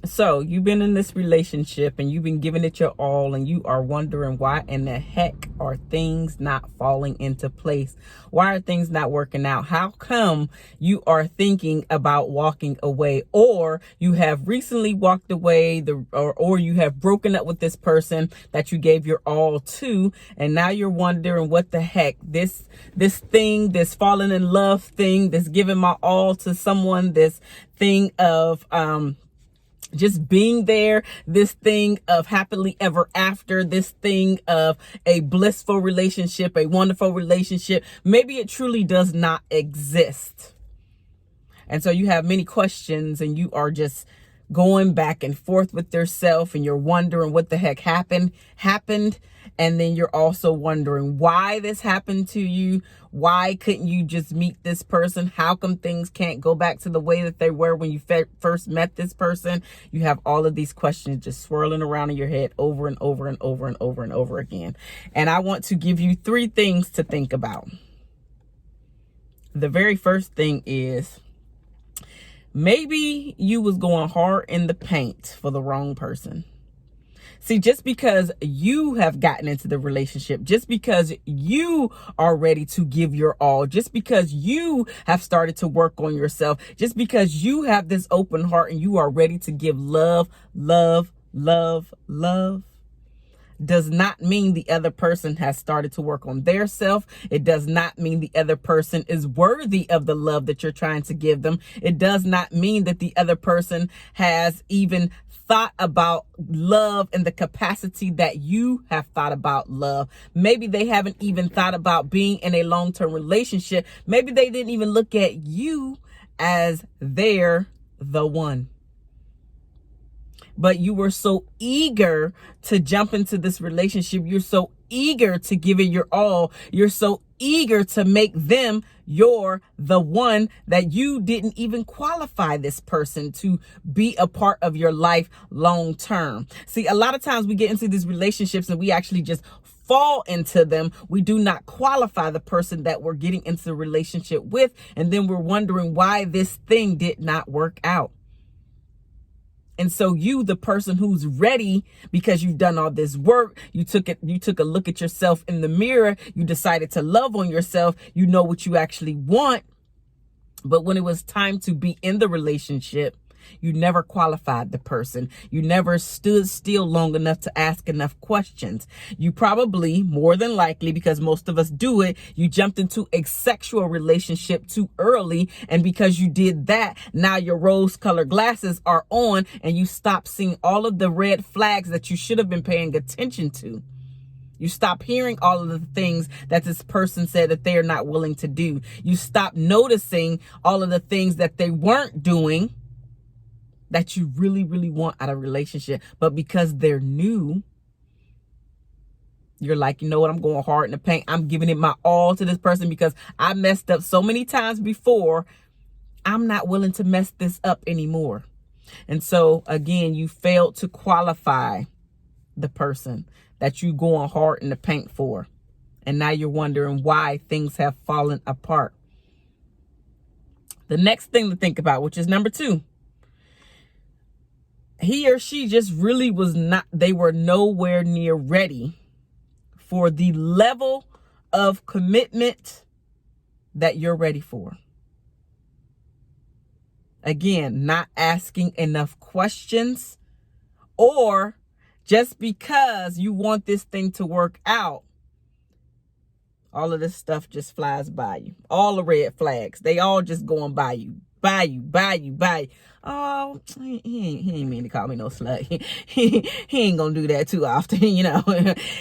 So you've been in this relationship and you've been giving it your all, and you are wondering why in the heck are things not falling into place? Why are things not working out? How come you are thinking about walking away, or you have recently walked away, or you have broken up with this person that you gave your all to, and now you're wondering what the heck this thing, this falling in love thing, this giving my all to someone, this thing of just being there, this thing of happily ever after, this thing of a blissful relationship, a wonderful relationship, maybe it truly does not exist. And so you have many questions, and you are just going back and forth with yourself, and you're wondering what the heck happened. And then you're also wondering why this happened to you. Why couldn't you just meet this person? How come things can't go back to the way that they were when you first met this person? You have all of these questions just swirling around in your head over and over and over and over and over again. And I want to give you 3 things to think about. The very first thing is, maybe you was going hard in the paint for the wrong person. See, just because you have gotten into the relationship, just because you are ready to give your all, just because you have started to work on yourself, just because you have this open heart and you are ready to give love, does not mean the other person has started to work on their self. It does not mean the other person is worthy of the love that you're trying to give them. It does not mean that the other person has even thought about love in the capacity that you have thought about love. Maybe they haven't even thought about being in a long-term relationship. Maybe they didn't even look at you as the one. But you were so eager to jump into this relationship. You're so eager to give it your all. You're so eager to make them the one that you didn't even qualify this person to be a part of your life long term. See, a lot of times we get into these relationships and we actually just fall into them. We do not qualify the person that we're getting into the relationship with. And then we're wondering why this thing did not work out. And so you, the person who's ready, because you've done all this work, you took a look at yourself in the mirror, you decided to love on yourself, you know what you actually want. But when it was time to be in the relationship, you never qualified the person. You never stood still long enough to ask enough questions. You probably, more than likely, because most of us do it, you jumped into a sexual relationship too early. And because you did that, now your rose-colored glasses are on and you stop seeing all of the red flags that you should have been paying attention to. You stop hearing all of the things that this person said that they are not willing to do. You stop noticing all of the things that they weren't doing that you really, really want out of a relationship. But because they're new, you're like, you know what? I'm going hard in the paint. I'm giving it my all to this person because I messed up so many times before. I'm not willing to mess this up anymore. And so, again, you failed to qualify the person that you going hard in the paint for. And now you're wondering why things have fallen apart. The next thing to think about, which is number 2, he or she just really they were nowhere near ready for the level of commitment that you're ready for. Again, not asking enough questions, or just because you want this thing to work out, all of this stuff just flies by you. All the red flags, they all just going by you. Oh, he ain't mean to call me no slut. He ain't gonna do that too often, you know.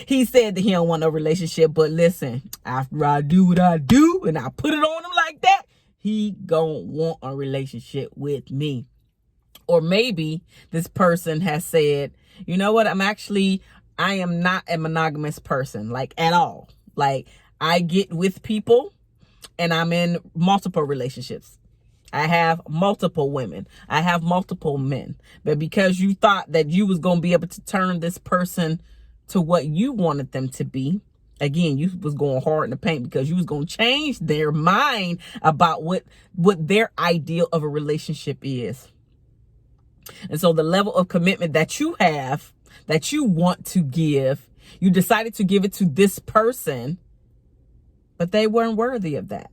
He said that he don't want no relationship, but listen, after I do what I do and I put it on him like that, he gonna want a relationship with me. Or maybe this person has said, you know what, I am not a monogamous person, like at all. Like, I get with people and I'm in multiple relationships. I have multiple women. I have multiple men. But because you thought that you was going to be able to turn this person to what you wanted them to be, again, you was going hard in the paint because you was going to change their mind about what their ideal of a relationship is. And so the level of commitment that you have, that you want to give, you decided to give it to this person, but they weren't worthy of that.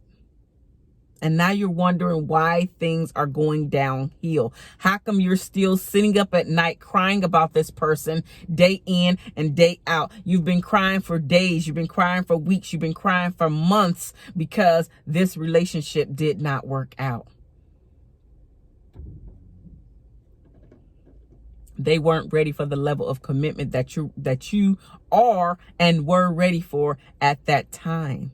And now you're wondering why things are going downhill. How come you're still sitting up at night crying about this person day in and day out? You've been crying for days. You've been crying for weeks. You've been crying for months because this relationship did not work out. They weren't ready for the level of commitment that you are and were ready for at that time.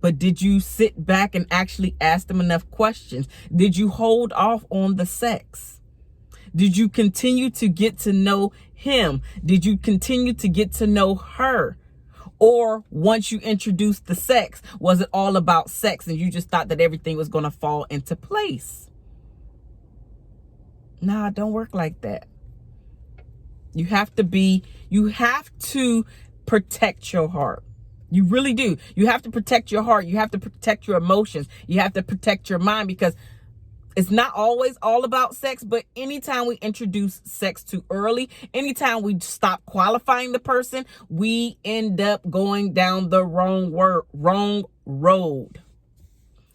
But did you sit back and actually ask them enough questions? Did you hold off on the sex? Did you continue to get to know him? Did you continue to get to know her? Or once you introduced the sex, was it all about sex and you just thought that everything was going to fall into place? Nah, it don't work like that. You have to protect your heart. You really do. You have to protect your heart. You have to protect your emotions. You have to protect your mind, because it's not always all about sex. But anytime we introduce sex too early, anytime we stop qualifying the person, we end up going down the wrong road.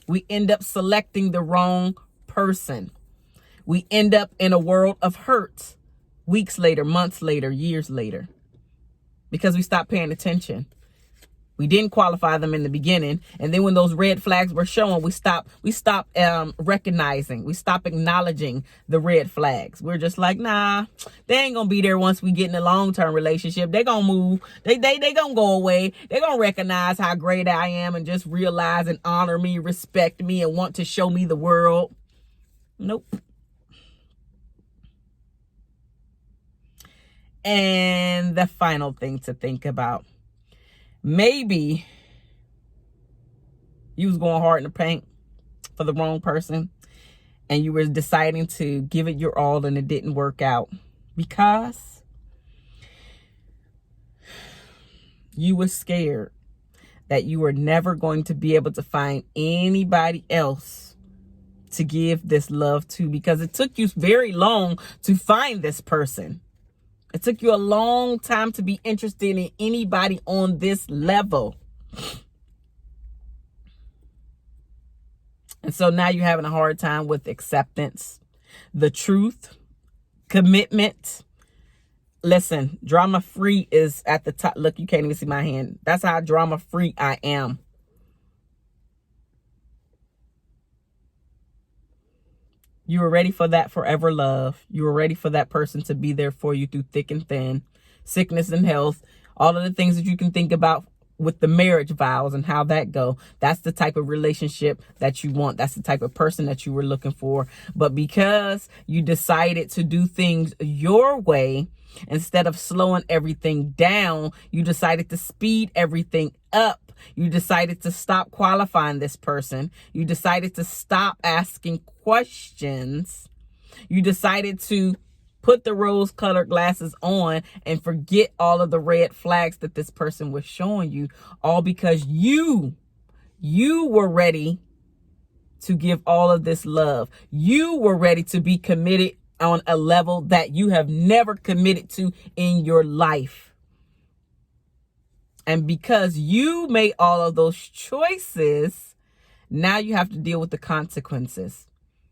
We end up selecting the wrong person. We end up in a world of hurt weeks later, months later, years later, because we stopped paying attention. We didn't qualify them in the beginning. And then when those red flags were shown, we stopped recognizing, we stopped acknowledging the red flags. We're just like, nah, they ain't gonna be there once we get in a long-term relationship. They gonna move. They gonna go away. They gonna recognize how great I am and just realize and honor me, respect me, and want to show me the world. Nope. And the final thing to think about. Maybe you was going hard in the paint for the wrong person and you were deciding to give it your all and it didn't work out because you were scared that you were never going to be able to find anybody else to give this love to, because it took you very long to find this person. It took you a long time to be interested in anybody on this level. And so now you're having a hard time with acceptance, the truth, commitment. Listen, drama free is at the top. Look, you can't even see my hand. That's how drama free I am. You were ready for that forever love. You were ready for that person to be there for you through thick and thin, sickness and health, all of the things that you can think about with the marriage vows and how that go. That's the type of relationship that you want. That's the type of person that you were looking for. But because you decided to do things your way, instead of slowing everything down, you decided to speed everything up. You decided to stop qualifying this person. You decided to stop asking questions. You decided to put the rose-colored glasses on and forget all of the red flags that this person was showing you, all because you were ready to give all of this love. You were ready to be committed on a level that you have never committed to in your life. And because you made all of those choices, now you have to deal with the consequences.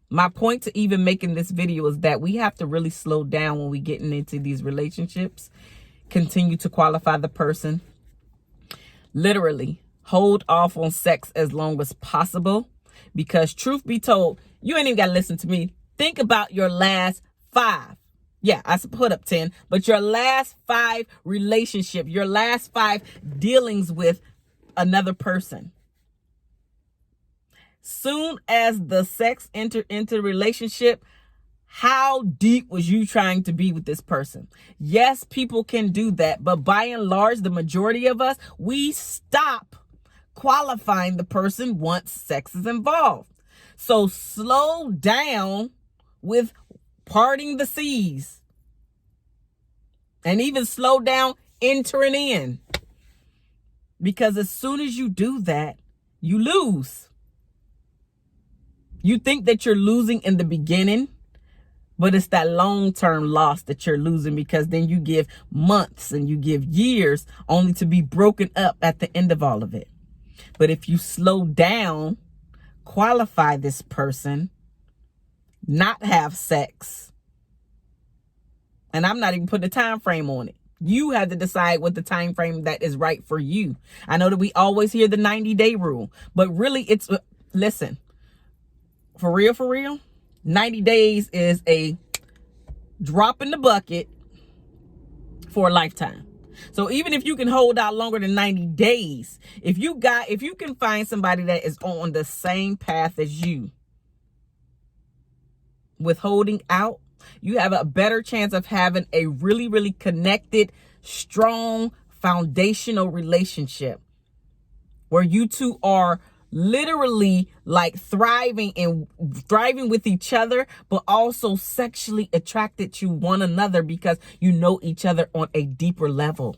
My point to even making this video is that we have to really slow down when we getting into these relationships. Continue to qualify the person. Literally, hold off on sex as long as possible. Because truth be told, you ain't even got to listen to me. Think about your last 5. Yeah, I put up 10, but your last 5 relationships, your last 5 dealings with another person. Soon as the sex entered into the relationship, how deep was you trying to be with this person? Yes, people can do that, but by and large, the majority of us, we stop qualifying the person once sex is involved. So slow down with parting the seas, and even slow down entering in, because as soon as you do that, you lose. You think that you're losing in the beginning, But it's that long-term loss that you're losing, because then you give months and you give years only to be broken up at the end of all of it. But if you slow down, qualify this person, not have sex, and I'm not even putting a time frame on it. You have to decide what the time frame that is right for you. I know that we always hear the 90-day rule, but really it's, listen, for real, 90 days is a drop in the bucket for a lifetime. So even if you can hold out longer than 90 days, if you can find somebody that is on the same path as you with holding out, you have a better chance of having a really, really connected, strong, foundational relationship where you two are literally like thriving with each other, but also sexually attracted to one another because you know each other on a deeper level.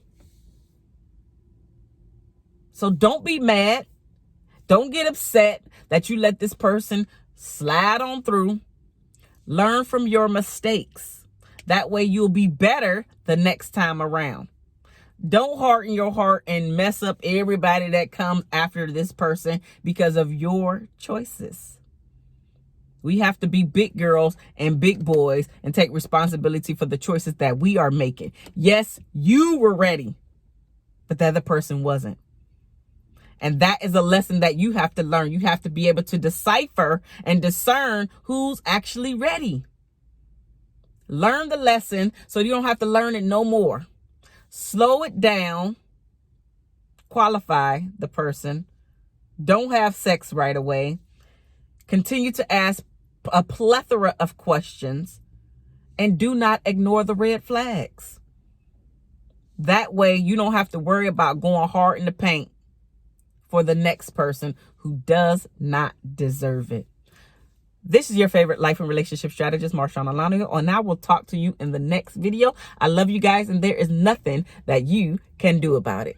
So don't be mad. Don't get upset that you let this person slide on through. Learn from your mistakes. That way you'll be better the next time around. Don't harden your heart and mess up everybody that comes after this person because of your choices. We have to be big girls and big boys and take responsibility for the choices that we are making. Yes, you were ready, but the other person wasn't. And that is a lesson that you have to learn. You have to be able to decipher and discern who's actually ready. Learn the lesson so you don't have to learn it no more. Slow it down. Qualify the person. Don't have sex right away. Continue to ask a plethora of questions. And do not ignore the red flags. That way you don't have to worry about going hard in the paint for the next person who does not deserve it. This is your favorite life and relationship strategist, MarshaunO, and I will talk to you in the next video. I love you guys, and there is nothing that you can do about it.